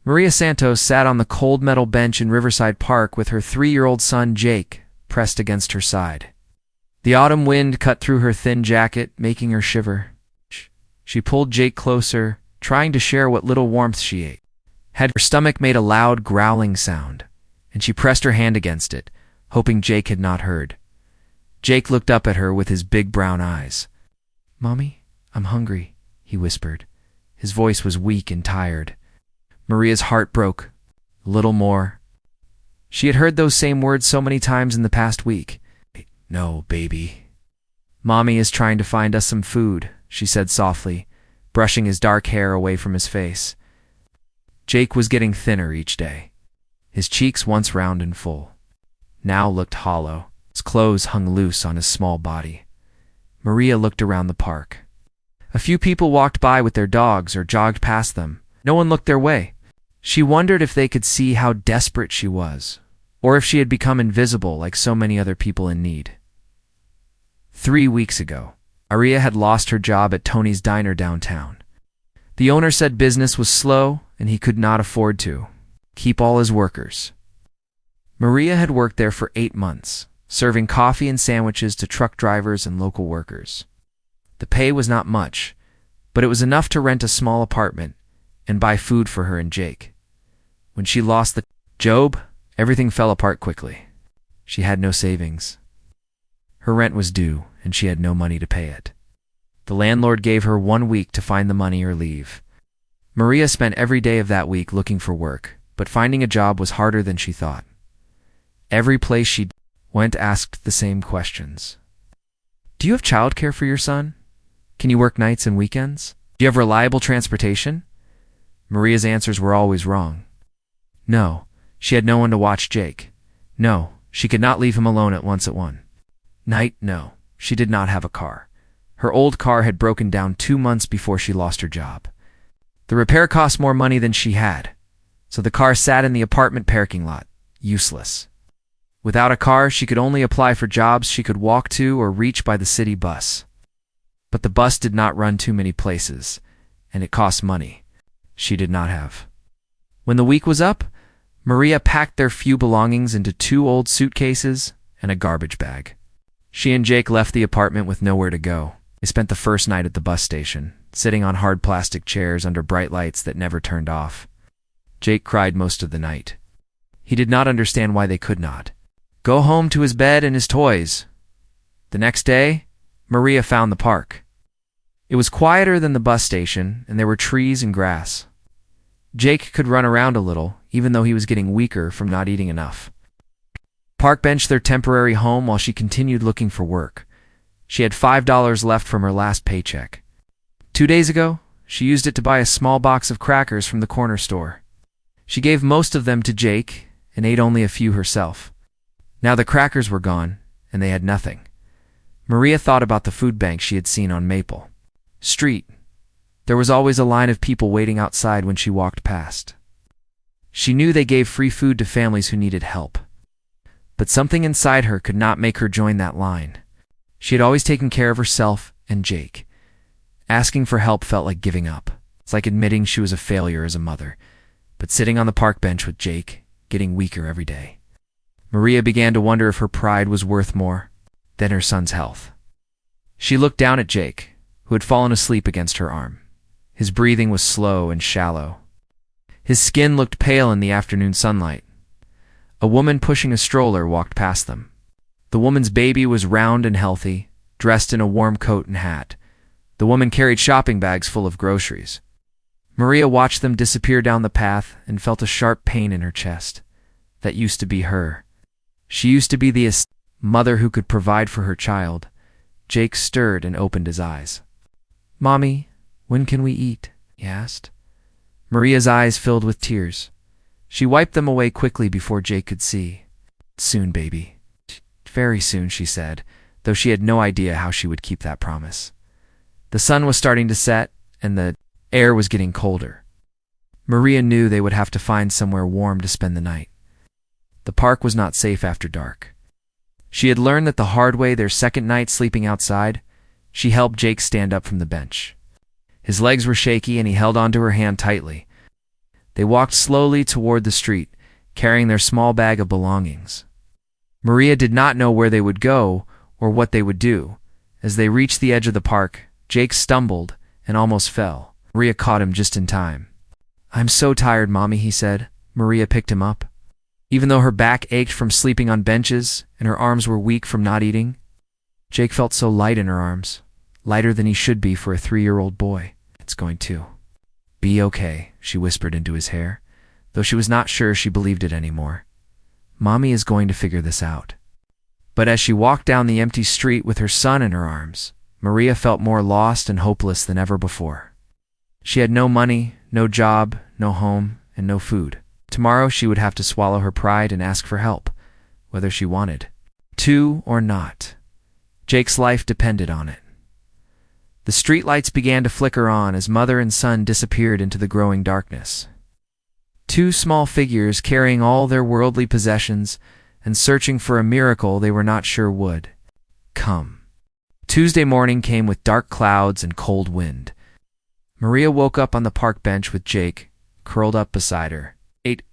Maria Santos sat on the cold metal bench in Riverside Park with her 3-year-old son Jake pressed against her side. The autumn wind cut through her thin jacket, making her shiver. She pulled Jake closer, trying to share what little warmth she ate. Her stomach made a loud growling sound, and she pressed her hand against it, hoping Jake had not heard. Jake looked up at her with his big brown eyes. "Mommy, I'm hungry," he whispered. His voice was weak and tired. Maria's heart broke. A little more. She had heard those same words so many times in the past week. "No, baby." "Mommy is trying to find us some food," she said softly, brushing his dark hair away from his face. Jake was getting thinner each day. His cheeks, once round and full, now looked hollow. His clothes hung loose on his small body. Maria looked around the park. A few people walked by with their dogs or jogged past them. No one looked their way. She wondered if they could see how desperate she was, or if she had become invisible like so many other people in need. 3 weeks ago, Maria had lost her job at Tony's Diner downtown. The owner said business was slow and he could not afford to keep all his workers. Maria had worked there for 8 months, serving coffee and sandwiches to truck drivers and local workers. The pay was not much, but it was enough to rent a small apartment and buy food for her and Jake. When she lost the job, everything fell apart quickly. She had no savings. Her rent was due, and she had no money to pay it. The landlord gave her 1 week to find the money or leave. Maria spent every day of that week looking for work, but finding a job was harder than she thought. Every place she went asked the same questions. "Do you have childcare for your son? Can you work nights and weekends? Do you have reliable transportation?" Maria's answers were always wrong. No, she had no one to watch Jake. No, she could not leave him alone at one night. No, she did not have a car. Her old car had broken down 2 months before she lost her job. The repair cost more money than she had, so the car sat in the apartment parking lot, useless. Without a car, she could only apply for jobs she could walk to or reach by the city bus. But the bus did not run too many places, and it cost money she did not have. When the week was up, Maria packed their few belongings into 2 old suitcases and a garbage bag. She and Jake left the apartment with nowhere to go. They spent the first night at the bus station, sitting on hard plastic chairs under bright lights that never turned off. Jake cried most of the night. He did not understand why they could not go home to his bed and his toys. The next day, Maria found the park. It was quieter than the bus station, and there were trees and grass. Jake could run around a little, even though he was getting weaker from not eating enough. Park benched their temporary home while she continued looking for work. She had $5 left from her last paycheck. 2 days ago, she used it to buy a small box of crackers from the corner store. She gave most of them to Jake and ate only a few herself. Now the crackers were gone, and they had nothing. Maria thought about the food bank she had seen on Maple Street. There was always a line of people waiting outside when she walked past. She knew they gave free food to families who needed help. But something inside her could not make her join that line. She had always taken care of herself and Jake. Asking for help felt like giving up. It's like admitting she was a failure as a mother. But sitting on the park bench with Jake, getting weaker every day. Maria began to wonder if her pride was worth more than her son's health. She looked down at Jake, who had fallen asleep against her arm. His breathing was slow and shallow. His skin looked pale in the afternoon sunlight. A woman pushing a stroller walked past them. The woman's baby was round and healthy, dressed in a warm coat and hat. The woman carried shopping bags full of groceries. Maria watched them disappear down the path and felt a sharp pain in her chest. That used to be her. She used to be the mother who could provide for her child. Jake stirred and opened his eyes. "Mommy, when can we eat?" he asked. Maria's eyes filled with tears. She wiped them away quickly before Jake could see. "Soon, baby." "Very soon," she said, though she had no idea how she would keep that promise. The sun was starting to set, and the air was getting colder. Maria knew they would have to find somewhere warm to spend the night. The park was not safe after dark. She had learned that the hard way their second night sleeping outside. She helped Jake stand up from the bench. His legs were shaky and he held onto her hand tightly. They walked slowly toward the street, carrying their small bag of belongings. Maria did not know where they would go or what they would do. As they reached the edge of the park, Jake stumbled and almost fell. Maria caught him just in time. "I'm so tired, Mommy," he said. Maria picked him up. Even though her back ached from sleeping on benches and her arms were weak from not eating, Jake felt so light in her arms, lighter than he should be for a 3-year-old boy. "It's going to be okay," she whispered into his hair, though she was not sure she believed it anymore. "Mommy is going to figure this out." But as she walked down the empty street with her son in her arms, Maria felt more lost and hopeless than ever before. She had no money, no job, no home, and no food. Tomorrow she would have to swallow her pride and ask for help, whether she wanted to or not. Jake's life depended on it. The streetlights began to flicker on as mother and son disappeared into the growing darkness. Two small figures carrying all their worldly possessions and searching for a miracle they were not sure would come. Tuesday morning came with dark clouds and cold wind. Maria woke up on the park bench with Jake, curled up beside her,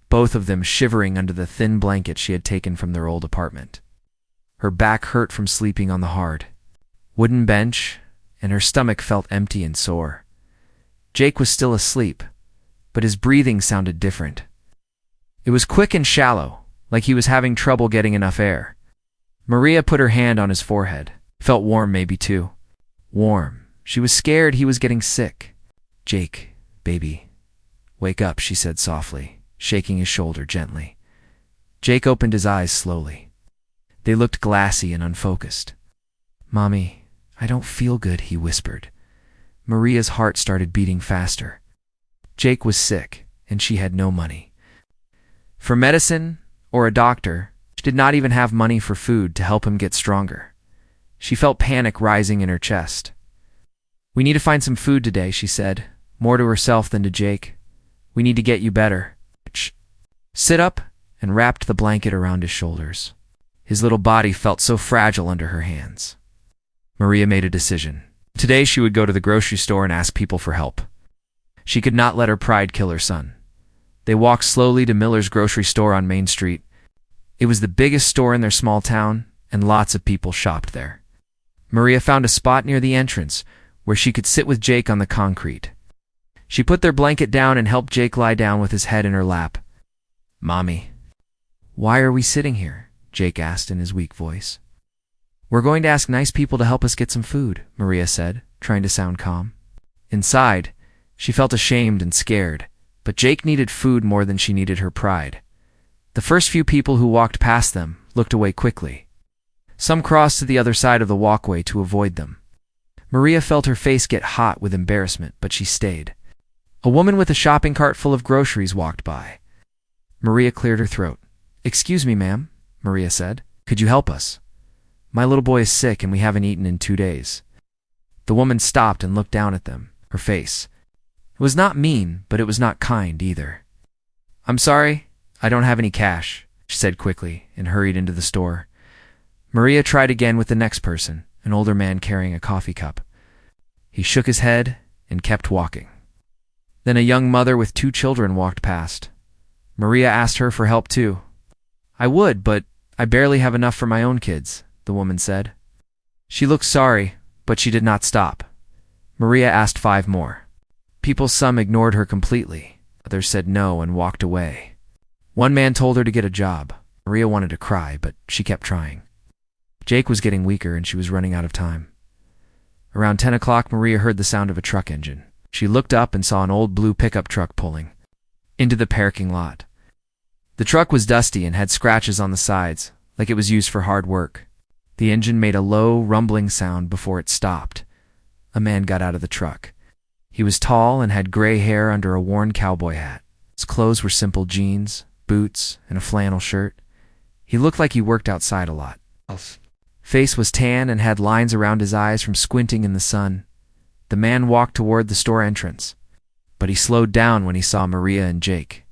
both of them shivering under the thin blanket she had taken from their old apartment. Her back hurt from sleeping on the hard wooden bench, and her stomach felt empty and sore. Jake was still asleep, but his breathing sounded different. It was quick and shallow, like he was having trouble getting enough air. Maria put her hand on his forehead. Felt warm, maybe too. Warm. She was scared he was getting sick. "Jake, baby, wake up," she said softly, shaking his shoulder gently. Jake opened his eyes slowly. They looked glassy and unfocused. "Mommy, I don't feel good," he whispered. Maria's heart started beating faster. Jake was sick, and she had no money for medicine or a doctor. She did not even have money for food to help him get stronger. She felt panic rising in her chest. "We need to find some food today," she said, more to herself than to Jake. "We need to get you better." Sit up, and wrapped the blanket around his shoulders. His little body felt so fragile under her hands. Maria made a decision. Today she would go to the grocery store and ask people for help. She could not let her pride kill her son. They walked slowly to Miller's grocery store on Main Street. It was the biggest store in their small town, and lots of people shopped there. Maria found a spot near the entrance where she could sit with Jake on the concrete. She put their blanket down and helped Jake lie down with his head in her lap. "Mommy, why are we sitting here?" Jake asked in his weak voice. "We're going to ask nice people to help us get some food," Maria said, trying to sound calm. Inside, she felt ashamed and scared, but Jake needed food more than she needed her pride. The first few people who walked past them looked away quickly. Some crossed to the other side of the walkway to avoid them. Maria felt her face get hot with embarrassment, but she stayed. A woman with a shopping cart full of groceries walked by. Maria cleared her throat. "Excuse me, ma'am," Maria said. "Could you help us? My little boy is sick and we haven't eaten in 2 days." The woman stopped and looked down at them, her face. It was not mean, but it was not kind either. "I'm sorry, I don't have any cash," she said quickly and hurried into the store. Maria tried again with the next person, an older man carrying a coffee cup. He shook his head and kept walking. Then a young mother with 2 children walked past. Maria asked her for help too. "I would, but I barely have enough for my own kids," the woman said. She looked sorry, but she did not stop. Maria asked 5 more. Some ignored her completely. Others said no and walked away. One man told her to get a job. Maria wanted to cry, but she kept trying. Jake was getting weaker and she was running out of time. Around 10 o'clock, Maria heard the sound of a truck engine. She looked up and saw an old blue pickup truck pulling into the parking lot. The truck was dusty and had scratches on the sides, like it was used for hard work. The engine made a low, rumbling sound before it stopped. A man got out of the truck. He was tall and had gray hair under a worn cowboy hat. His clothes were simple jeans, boots, and a flannel shirt. He looked like he worked outside a lot. Face was tan and had lines around his eyes from squinting in the sun. The man walked toward the store entrance, but he slowed down when he saw Maria and Jake.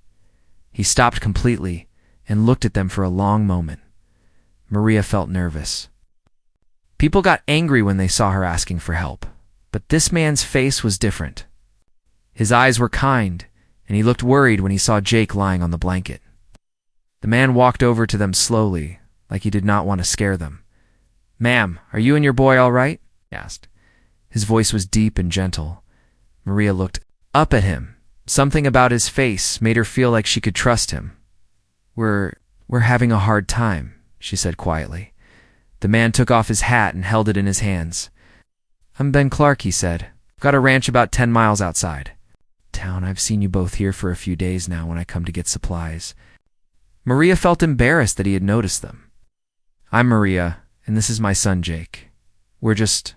He stopped completely and looked at them for a long moment. Maria felt nervous. People got angry when they saw her asking for help, but this man's face was different. His eyes were kind, and he looked worried when he saw Jake lying on the blanket. The man walked over to them slowly, like he did not want to scare them. "Ma'am, are you and your boy all right?" he asked. His voice was deep and gentle. Maria looked up at him. Something about his face made her feel like she could trust him. We're having a hard time," she said quietly. The man took off his hat and held it in his hands. "I'm Ben Clark," he said. "I've got a ranch about 10 miles outside town. I've seen you both here for a few days now when I come to get supplies." Maria felt embarrassed that he had noticed them. "I'm Maria, and this is my son Jake. We're just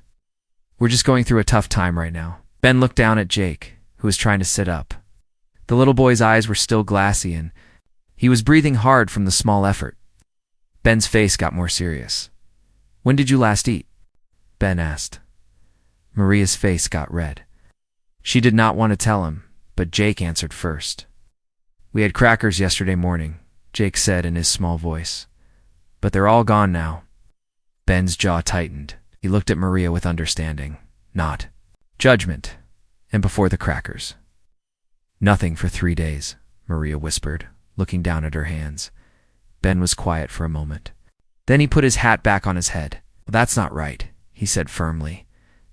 going through a tough time right now." Ben looked down at Jake, who was trying to sit up. The little boy's eyes were still glassy, and he was breathing hard from the small effort. Ben's face got more serious. "When did you last eat?" Ben asked. Maria's face got red. She did not want to tell him, but Jake answered first. "We had crackers yesterday morning," Jake said in his small voice. "But they're all gone now." Ben's jaw tightened. He looked at Maria with understanding, not judgment, and before the crackers. "Nothing for 3 days," Maria whispered, looking down at her hands. Ben was quiet for a moment. Then he put his hat back on his head. "That's not right," he said firmly.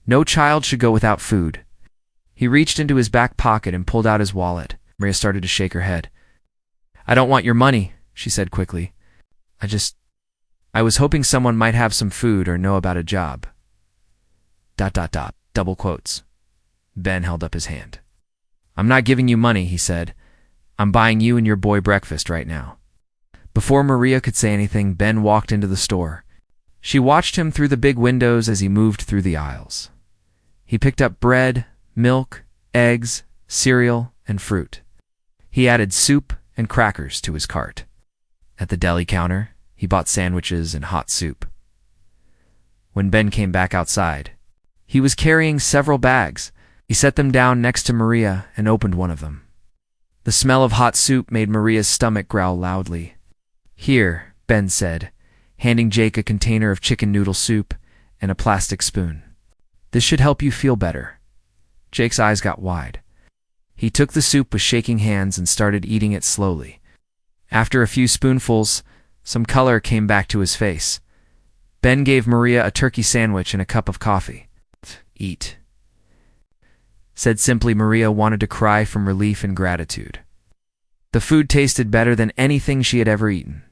"No child should go without food." He reached into his back pocket and pulled out his wallet. Maria started to shake her head. "I don't want your money," she said quickly. I was hoping someone might have some food or know about a job. ... double quotes. Ben held up his hand. "I'm not giving you money," he said. "I'm buying you and your boy breakfast right now." Before Maria could say anything, Ben walked into the store. She watched him through the big windows as he moved through the aisles. He picked up bread, milk, eggs, cereal, and fruit. He added soup and crackers to his cart. At the deli counter, he bought sandwiches and hot soup. When Ben came back outside, he was carrying several bags. He set them down next to Maria and opened one of them. The smell of hot soup made Maria's stomach growl loudly. "Here," Ben said, handing Jake a container of chicken noodle soup and a plastic spoon. "This should help you feel better." Jake's eyes got wide. He took the soup with shaking hands and started eating it slowly. After a few spoonfuls, some color came back to his face. Ben gave Maria a turkey sandwich and a cup of coffee. "Eat," said simply. Maria wanted to cry from relief and gratitude. The food tasted better than anything she had ever eaten.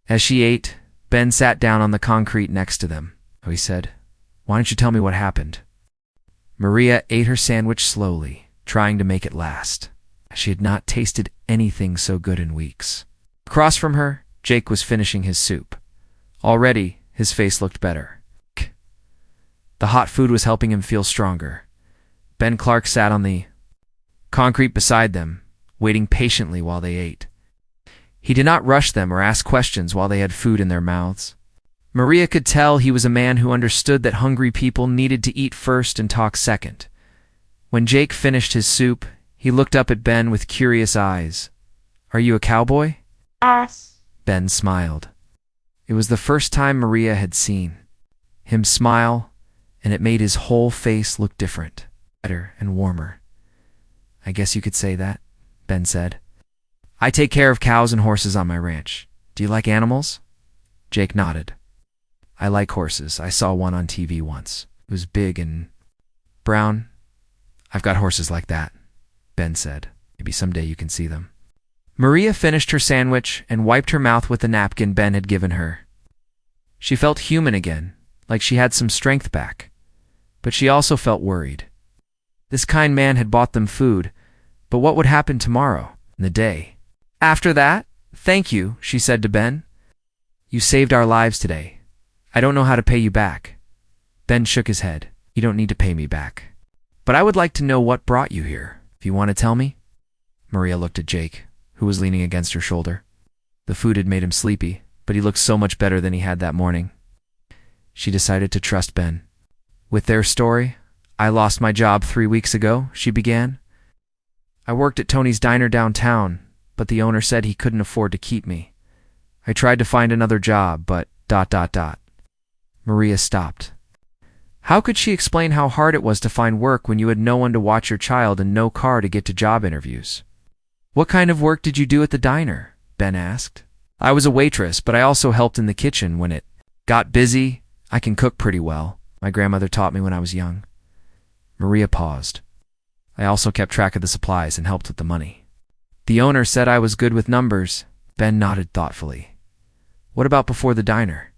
As she ate, Ben sat down on the concrete next to them. "Oh," he said, "why don't you tell me what happened?" Maria ate her sandwich slowly, trying to make it last. She had not tasted anything so good in weeks. Across from her, Jake was finishing his soup. Already, his face looked better. The hot food was helping him feel stronger. Ben Clark sat on the concrete beside them, waiting patiently while they ate. He did not rush them or ask questions while they had food in their mouths. Maria could tell he was a man who understood that hungry people needed to eat first and talk second. When Jake finished his soup, he looked up at Ben with curious eyes. "Are you a cowboy?" Yes. Ben smiled. It was the first time Maria had seen him smile, and it made his whole face look different, better and warmer. "I guess you could say that," Ben said. "I take care of cows and horses on my ranch. Do you like animals?" Jake nodded. "I like horses. I saw one on TV once. It was big and brown. I've got horses like that," Ben said. "Maybe someday you can see them." Maria finished her sandwich and wiped her mouth with the napkin Ben had given her. She felt human again, like she had some strength back. But she also felt worried. This kind man had bought them food, but what would happen tomorrow, in the day after that? "Thank you," she said to Ben. "You saved our lives today. I don't know how to pay you back." Ben shook his head. "You don't need to pay me back. But I would like to know what brought you here, if you want to tell me." Maria looked at Jake, who was leaning against her shoulder. The food had made him sleepy, but he looked so much better than he had that morning. She decided to trust Ben. "With their story, I lost my job 3 weeks ago," she began. "I worked at Tony's Diner downtown, but the owner said he couldn't afford to keep me. I tried to find another job, but ... Maria stopped. How could she explain how hard it was to find work when you had no one to watch your child and no car to get to job interviews? What kind of work did you do at the diner? Ben asked. I was a waitress, but I also helped in the kitchen when it got busy. I can cook pretty well. My grandmother taught me when I was young. Maria paused. I also kept track of the supplies and helped with the money. The owner said I was good with numbers. Ben nodded thoughtfully. What about before the diner?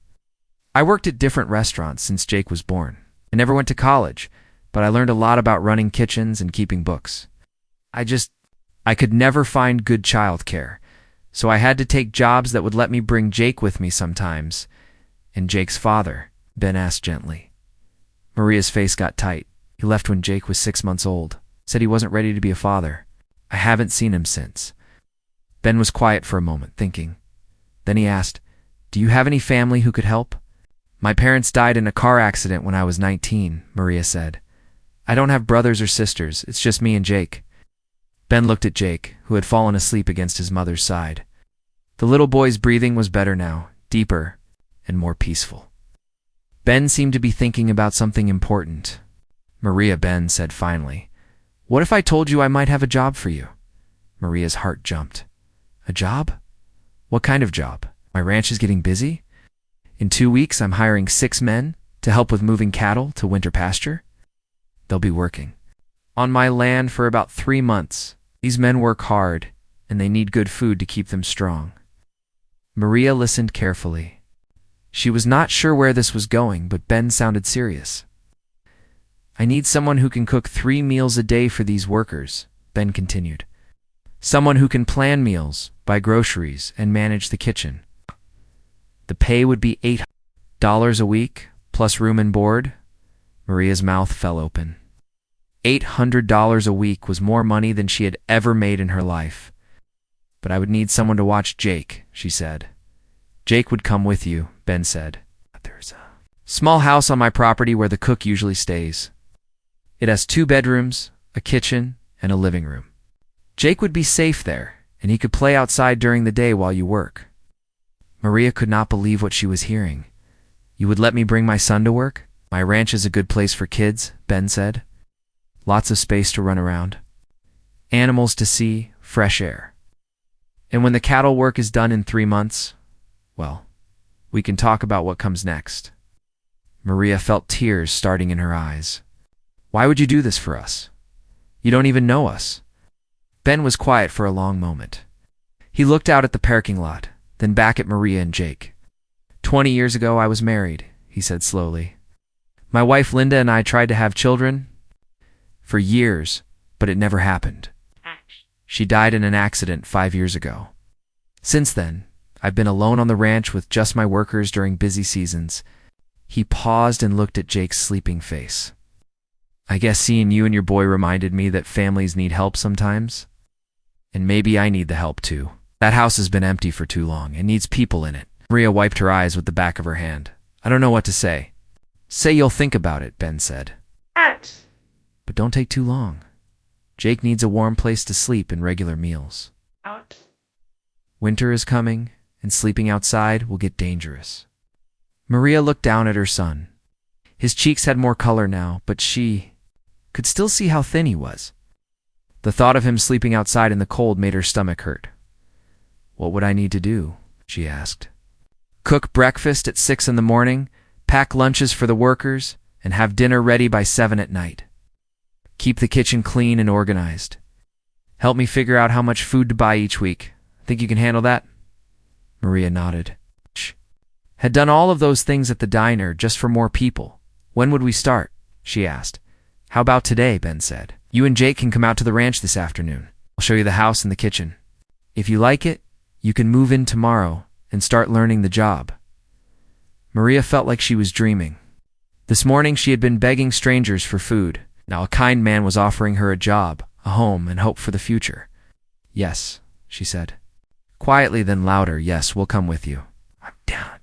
I worked at different restaurants since Jake was born. I never went to college, but I learned a lot about running kitchens and keeping books. I could never find good childcare, so I had to take jobs that would let me bring Jake with me sometimes. And Jake's father? Ben asked gently. Maria's face got tight. He left when Jake was 6 months old. Said he wasn't ready to be a father. I haven't seen him since. Ben was quiet for a moment, thinking. Then he asked, Do you have any family who could help? My parents died in a car accident when I was 19, Maria said. I don't have brothers or sisters, it's just me and Jake. Ben looked at Jake, who had fallen asleep against his mother's side. The little boy's breathing was better now, deeper and more peaceful. Ben seemed to be thinking about something important. Maria, Ben said finally, What if I told you I might have a job for you? Maria's heart jumped. A job? What kind of job? My ranch is getting busy? In 2 weeks, I'm hiring 6 men to help with moving cattle to winter pasture. They'll be working on my land for about 3 months. These men work hard, and they need good food to keep them strong. Maria listened carefully. She was not sure where this was going, but Ben sounded serious. I need someone who can cook 3 meals a day for these workers, Ben continued. Someone who can plan meals, buy groceries, and manage the kitchen. The pay would be $800 a week, plus room and board. Maria's mouth fell open. $800 a week was more money than she had ever made in her life. But I would need someone to watch Jake, she said. Jake would come with you, Ben said. There's a small house on my property where the cook usually stays. It has 2 bedrooms, a kitchen, and a living room. Jake would be safe there, and he could play outside during the day while you work. Maria could not believe what she was hearing. You would let me bring my son to work? My ranch is a good place for kids, Ben said. Lots of space to run around. Animals to see, fresh air. And when the cattle work is done in 3 months, well, we can talk about what comes next. Maria felt tears starting in her eyes. Why would you do this for us? You don't even know us. Ben was quiet for a long moment. He looked out at the parking lot, then back at Maria and Jake. 20 years ago I was married, he said slowly. My wife Linda and I tried to have children for years, but it never happened. She died in an accident 5 years ago. Since then, I've been alone on the ranch with just my workers during busy seasons. He paused and looked at Jake's sleeping face. I guess seeing you and your boy reminded me that families need help sometimes. And maybe I need the help too. That house has been empty for too long and needs people in it. Maria wiped her eyes with the back of her hand. I don't know what to say. Say you'll think about it, Ben said. But don't take too long. Jake needs a warm place to sleep and regular meals. Winter is coming, and sleeping outside will get dangerous. Maria looked down at her son. His cheeks had more color now, but she could still see how thin he was. The thought of him sleeping outside in the cold made her stomach hurt. What would I need to do? She asked. Cook breakfast at 6 in the morning, pack lunches for the workers, and have dinner ready by 7 at night. Keep the kitchen clean and organized. Help me figure out how much food to buy each week. Think you can handle that? Maria nodded. Had done all of those things at the diner just for more people. When would we start? She asked. How about today? Ben said. You and Jake can come out to the ranch this afternoon. I'll show you the house and the kitchen. If you like it, you can move in tomorrow and start learning the job. Maria felt like she was dreaming. This morning she had been begging strangers for food. Now a kind man was offering her a job, a home, and hope for the future. Yes, she said. Quietly, then louder, yes, we'll come with you. I'm down.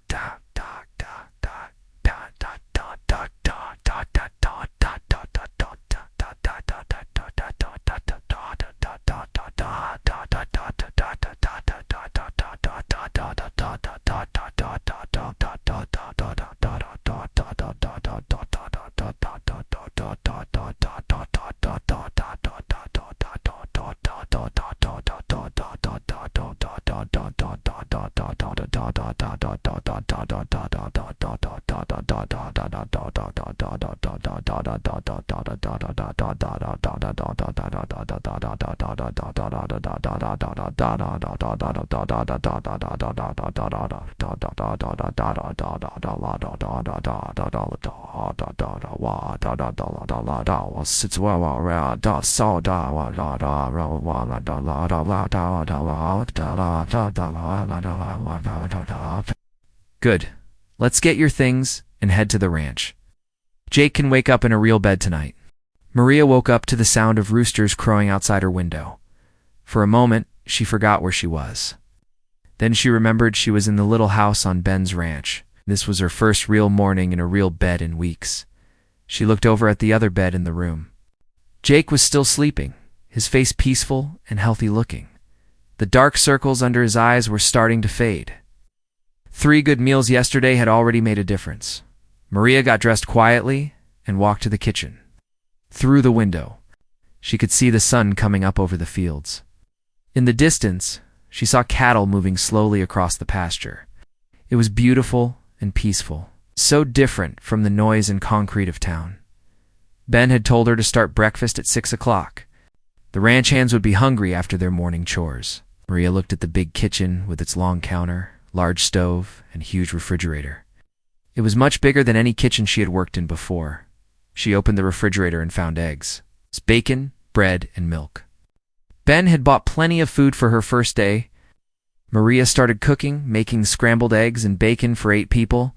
Good. Let's get your things and head to the ranch. Jake can wake up in a real bed tonight. Maria woke up to the sound of roosters crowing outside her window. For a moment, she forgot where she was. Then she remembered she was in the little house on Ben's ranch. This was her first real morning in a real bed in weeks. She looked over at the other bed in the room. Jake was still sleeping, his face peaceful and healthy looking. The dark circles under his eyes were starting to fade. 3 good meals yesterday had already made a difference. Maria got dressed quietly and walked to the kitchen. Through the window, she could see the sun coming up over the fields. In the distance, she saw cattle moving slowly across the pasture. It was beautiful and peaceful, so different from the noise and concrete of town. Ben had told her to start breakfast at 6 o'clock. The ranch hands would be hungry after their morning chores. Maria looked at the big kitchen with its long counter, large stove, and huge refrigerator. It was much bigger than any kitchen she had worked in before. She opened the refrigerator and found eggs, bacon, bread, and milk. Ben had bought plenty of food for her first day. Maria started cooking, making scrambled eggs and bacon for 8 people.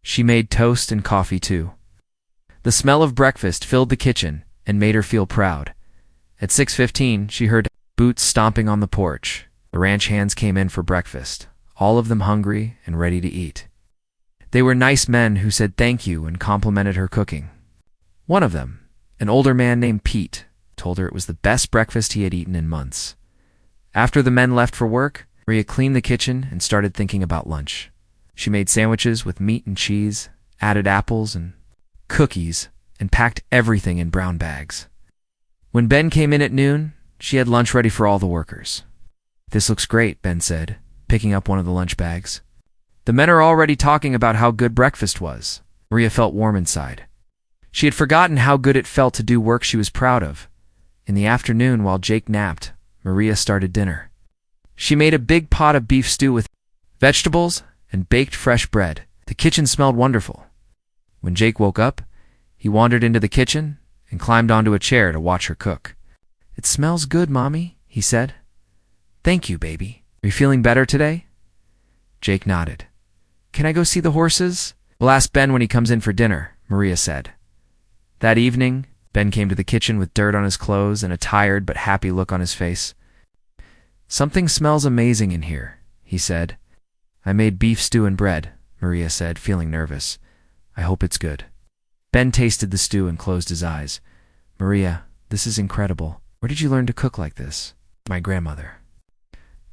She made toast and coffee too. The smell of breakfast filled the kitchen and made her feel proud. At 6:15, she heard boots stomping on the porch. The ranch hands came in for breakfast, all of them hungry and ready to eat. They were nice men who said thank you and complimented her cooking. One of them, an older man named Pete, told her it was the best breakfast he had eaten in months. After the men left for work, Maria cleaned the kitchen and started thinking about lunch. She made sandwiches with meat and cheese, added apples and cookies, and packed everything in brown bags. When Ben came in at noon, she had lunch ready for all the workers. "This looks great," Ben said, picking up one of the lunch bags. "The men are already talking about how good breakfast was." Maria felt warm inside. She had forgotten how good it felt to do work she was proud of. In the afternoon, while Jake napped, Maria started dinner. She made a big pot of beef stew with vegetables and baked fresh bread. The kitchen smelled wonderful. When Jake woke up, he wandered into the kitchen and climbed onto a chair to watch her cook. "It smells good, Mommy," he said. "Thank you, baby. Are you feeling better today?" Jake nodded. "Can I go see the horses?" "We'll ask Ben when he comes in for dinner," Maria said. That evening, Ben came to the kitchen with dirt on his clothes and a tired but happy look on his face. "Something smells amazing in here," he said. "I made beef stew and bread," Maria said, feeling nervous. "I hope it's good." Ben tasted the stew and closed his eyes. "Maria, this is incredible. Where did you learn to cook like this?" "My grandmother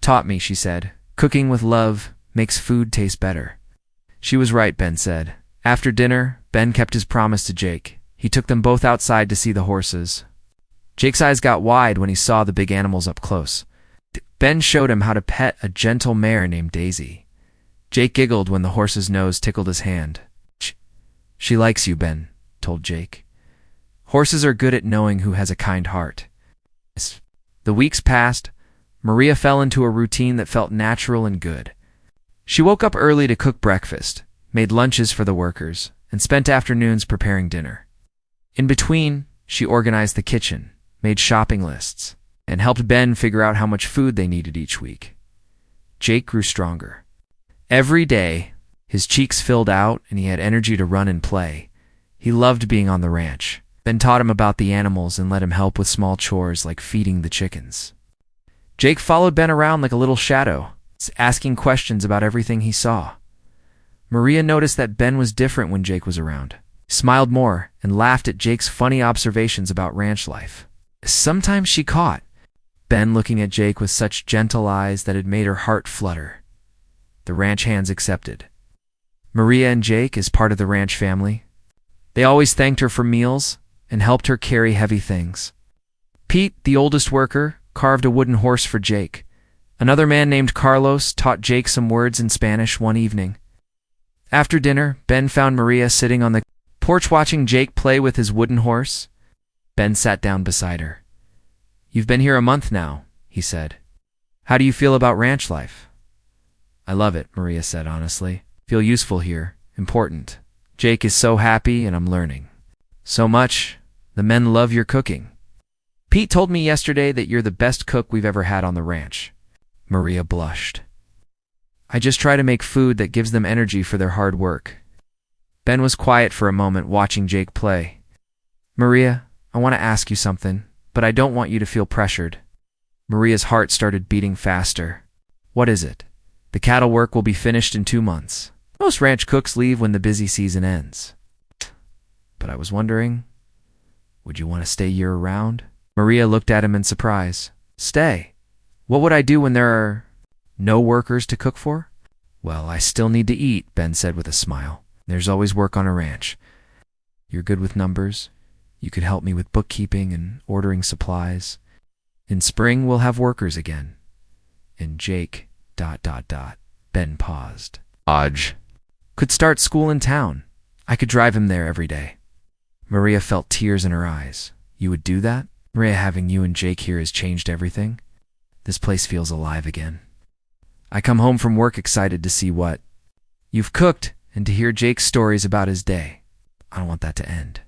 taught me," she said. "Cooking with love makes food taste better." She was right, Ben said. After dinner, Ben kept his promise to Jake. He took them both outside to see the horses. Jake's eyes got wide when he saw the big animals up close. Ben showed him how to pet a gentle mare named Daisy. Jake giggled when the horse's nose tickled his hand. "She likes you," Ben told Jake. "Horses are good at knowing who has a kind heart." The weeks passed. Maria fell into a routine that felt natural and good. She woke up early to cook breakfast, made lunches for the workers, and spent afternoons preparing dinner. In between, she organized the kitchen, made shopping lists, and helped Ben figure out how much food they needed each week. Jake grew stronger. Every day, his cheeks filled out and he had energy to run and play. He loved being on the ranch. Ben taught him about the animals and let him help with small chores like feeding the chickens. Jake followed Ben around like a little shadow, asking questions about everything he saw. Maria noticed that Ben was different when Jake was around. He smiled more and laughed at Jake's funny observations about ranch life. Sometimes she caught Ben looking at Jake with such gentle eyes that it made her heart flutter. The ranch hands accepted Maria and Jake as part of the ranch family. They always thanked her for meals and helped her carry heavy things. Pete, the oldest worker, carved a wooden horse for Jake. Another man named Carlos taught Jake some words in Spanish one evening. After dinner, Ben found Maria sitting on the porch watching Jake play with his wooden horse. Ben sat down beside her. "You've been here a month now," he said. How do you feel about ranch life? I love it, Maria said honestly. Feel useful here, important. Jake is so happy and I'm learning. So much. The men love your cooking. Pete told me yesterday that you're the best cook we've ever had on the ranch. Maria blushed. I just try to make food that gives them energy for their hard work. Ben was quiet for a moment watching Jake play. Maria, I want to ask you something, but I don't want you to feel pressured. Maria's heart started beating faster. What is it? The cattle work will be finished in 2 months. Most ranch cooks leave when the busy season ends. But I was wondering, would you want to stay year-round? Maria looked at him in surprise. Stay? What would I do when there are no workers to cook for? Well, I still need to eat, Ben said with a smile. There's always work on a ranch. You're good with numbers. You could help me with bookkeeping and ordering supplies. In spring, we'll have workers again. And Jake, ... Ben paused. Could start school in town. I could drive him there every day. Maria felt tears in her eyes. You would do that? Maria, having you and Jake here has changed everything. This place feels alive again. I come home from work excited to see what you've cooked and to hear Jake's stories about his day. I don't want that to end.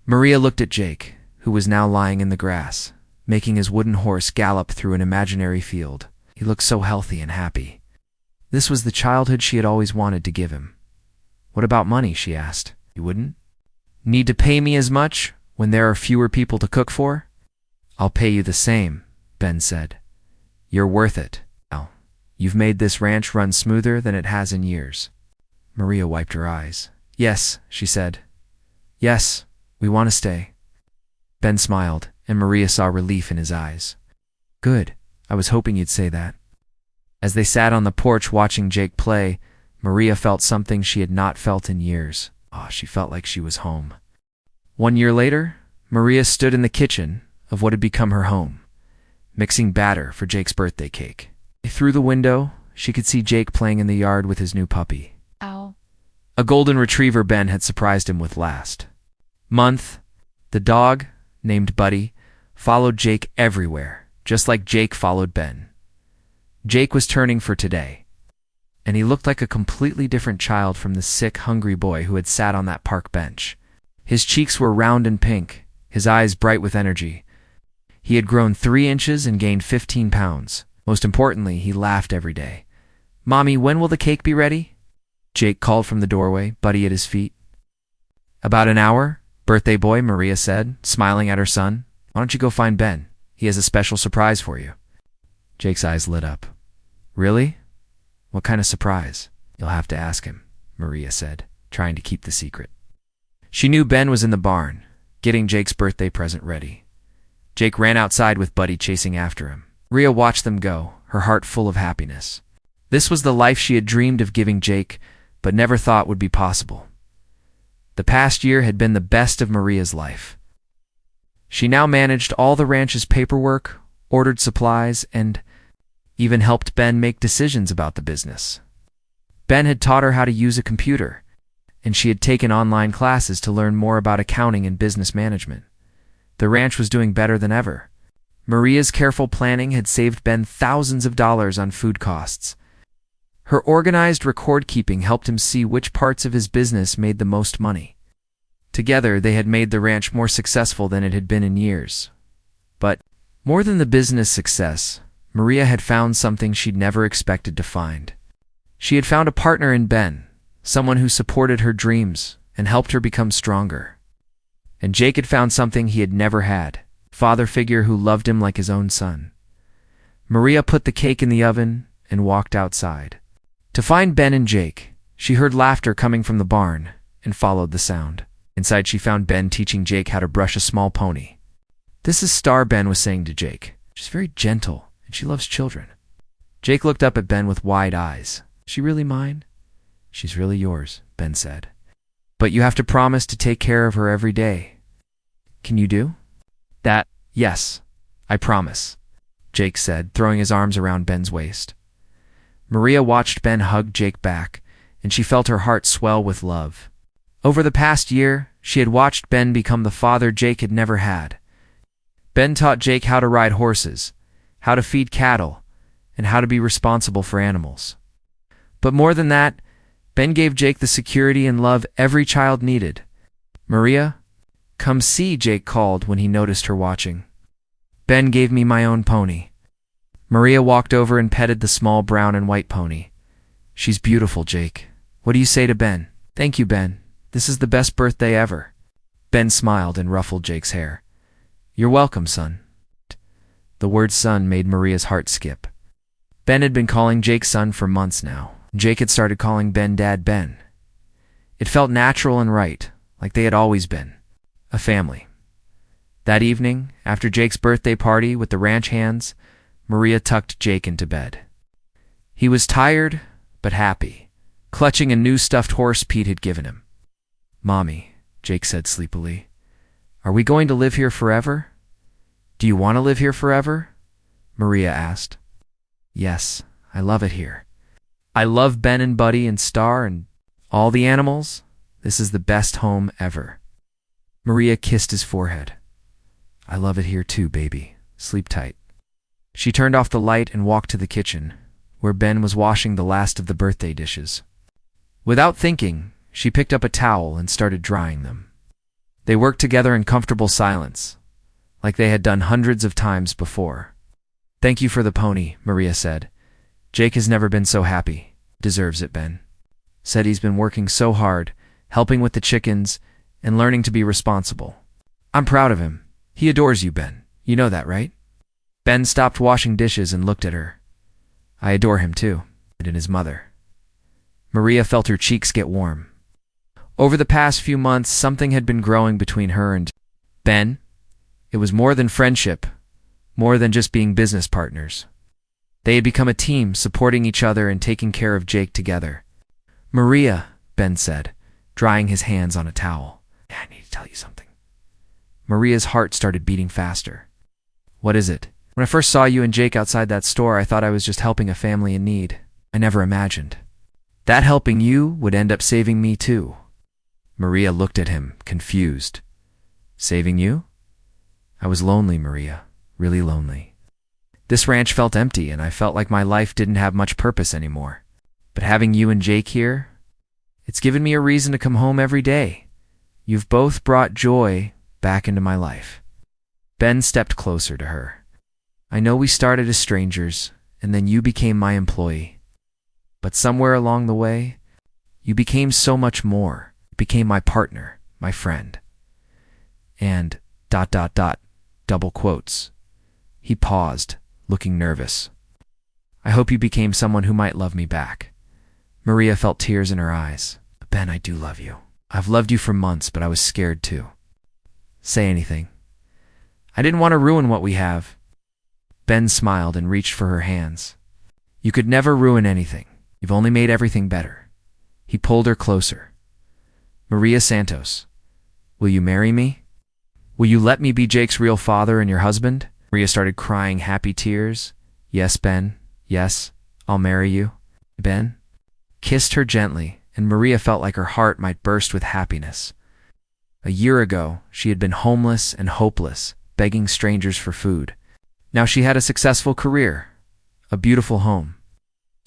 Maria looked at Jake, who was now lying in the grass, making his wooden horse gallop through an imaginary field. He looked so healthy and happy. This was the childhood she had always wanted to give him. What about money, she asked. You wouldn't need to pay me as much when there are fewer people to cook for? I'll pay you the same, Ben said. You're worth it. Now, you've made this ranch run smoother than it has in years. Maria wiped her eyes. Yes, she said. Yes, we want to stay. Ben smiled, and Maria saw relief in his eyes. Good. I was hoping you'd say that. As they sat on the porch watching Jake play, Maria felt something she had not felt in years. She felt like she was home. 1 year later, Maria stood in the kitchen of what had become her home, mixing batter for Jake's birthday cake. Through the window, she could see Jake playing in the yard with his new puppy. Ow. A golden retriever Ben had surprised him with last month. The dog, named Buddy, followed Jake everywhere, just like Jake followed Ben. Jake was turning for today, and he looked like a completely different child from the sick, hungry boy who had sat on that park bench. His cheeks were round and pink, his eyes bright with energy. He had grown 3 inches and gained 15 pounds. Most importantly, he laughed every day. Mommy, when will the cake be ready? Jake called from the doorway, Buddy at his feet. About an hour, birthday boy, Maria said, smiling at her son. Why don't you go find Ben? He has a special surprise for you. Jake's eyes lit up. Really? What kind of surprise? You'll have to ask him, Maria said, trying to keep the secret. She knew Ben was in the barn, getting Jake's birthday present ready. Jake ran outside with Buddy chasing after him. Maria watched them go, her heart full of happiness. This was the life she had dreamed of giving Jake, but never thought would be possible. The past year had been the best of Maria's life. She now managed all the ranch's paperwork, ordered supplies, and even helped Ben make decisions about the business. Ben had taught her how to use a computer, and she had taken online classes to learn more about accounting and business management. The ranch was doing better than ever. Maria's careful planning had saved Ben thousands of dollars on food costs. Her organized record-keeping helped him see which parts of his business made the most money. Together, they had made the ranch more successful than it had been in years. But more than the business success, Maria had found something she'd never expected to find. She had found a partner in Ben, someone who supported her dreams and helped her become stronger. And Jake had found something he had never had, a father figure who loved him like his own son. Maria put the cake in the oven and walked outside. To find Ben and Jake, she heard laughter coming from the barn and followed the sound. Inside, she found Ben teaching Jake how to brush a small pony. This is Star, Ben was saying to Jake. She's very gentle, and she loves children. Jake looked up at Ben with wide eyes. Is she really mine? She's really yours, Ben said. But you have to promise to take care of her every day. Can you do that? Yes, I promise, Jake said, throwing his arms around Ben's waist. Maria watched Ben hug Jake back, and she felt her heart swell with love. Over the past year, she had watched Ben become the father Jake had never had. Ben taught Jake how to ride horses, how to feed cattle, and how to be responsible for animals. But more than that, Ben gave Jake the security and love every child needed. "Maria, come see," Jake called when he noticed her watching. Ben gave me my own pony. Maria walked over and petted the small brown and white pony. "She's beautiful, Jake. What do you say to Ben?" "Thank you, Ben. This is the best birthday ever." Ben smiled and ruffled Jake's hair. "You're welcome, son." The word son made Maria's heart skip. Ben had been calling Jake son for months now. Jake had started calling Ben Dad Ben. It felt natural and right, like they had always been. A family. That evening, after Jake's birthday party with the ranch hands, Maria tucked Jake into bed. He was tired, but happy, clutching a new stuffed horse Pete had given him. "Mommy," Jake said sleepily, "are we going to live here forever?" "Do you want to live here forever?" Maria asked. "Yes, I love it here. I love Ben and Buddy and Star and all the animals. This is the best home ever." Maria kissed his forehead. "I love it here too, baby. Sleep tight." She turned off the light and walked to the kitchen, where Ben was washing the last of the birthday dishes. Without thinking, she picked up a towel and started drying them. They worked together in comfortable silence, like they had done hundreds of times before. "Thank you for the pony," Maria said. "Jake has never been so happy." "Deserves it, Ben." Said he's been working so hard, helping with the chickens, and learning to be responsible. "I'm proud of him. He adores you, Ben. You know that, right?" Ben stopped washing dishes and looked at her. "I adore him too," and his mother. Maria felt her cheeks get warm. Over the past few months, something had been growing between her and Ben. It was more than friendship, more than just being business partners. They had become a team, supporting each other and taking care of Jake together. "Maria," Ben said, drying his hands on a towel. "I need to tell you something." Maria's heart started beating faster. "What is it?" "When I first saw you and Jake outside that store, I thought I was just helping a family in need. I never imagined that helping you would end up saving me too." Maria looked at him, confused. "Saving you?" "I was lonely, Maria, really lonely. This ranch felt empty, and I felt like my life didn't have much purpose anymore. But having you and Jake here, it's given me a reason to come home every day. You've both brought joy back into my life." Ben stepped closer to her. "I know we started as strangers, and then you became my employee. But somewhere along the way, you became so much more. You became my partner, my friend. And ... double quotes. He paused, looking nervous. "I hope you became someone who might love me back." Maria felt tears in her eyes. "Ben, I do love you. I've loved you for months, but I was scared too." "Say anything." "I didn't want to ruin what we have." Ben smiled and reached for her hands. "You could never ruin anything. You've only made everything better." He pulled her closer. "Maria Santos, will you marry me? Will you let me be Jake's real father and your husband?" Maria started crying happy tears. "Yes, Ben. Yes, I'll marry you." Ben kissed her gently, and Maria felt like her heart might burst with happiness. A year ago, she had been homeless and hopeless, begging strangers for food. Now she had a successful career, a beautiful home,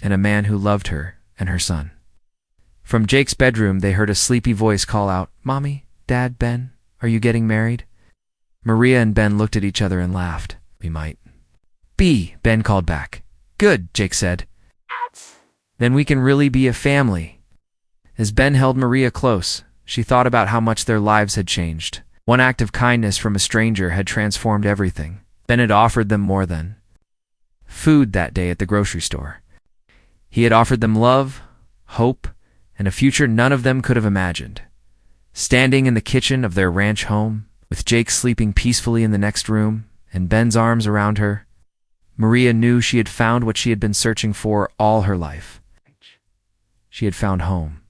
and a man who loved her and her son. From Jake's bedroom, they heard a sleepy voice call out, "Mommy, Dad, Ben, are you getting married?" Maria and Ben looked at each other and laughed. "We might." Ben called back. "Good," Jake said. "Then we can really be a family." As Ben held Maria close, she thought about how much their lives had changed. One act of kindness from a stranger had transformed everything. Ben had offered them more than food that day at the grocery store. He had offered them love, hope, and a future none of them could have imagined. Standing in the kitchen of their ranch home, with Jake sleeping peacefully in the next room and Ben's arms around her, Maria knew she had found what she had been searching for all her life. She had found home.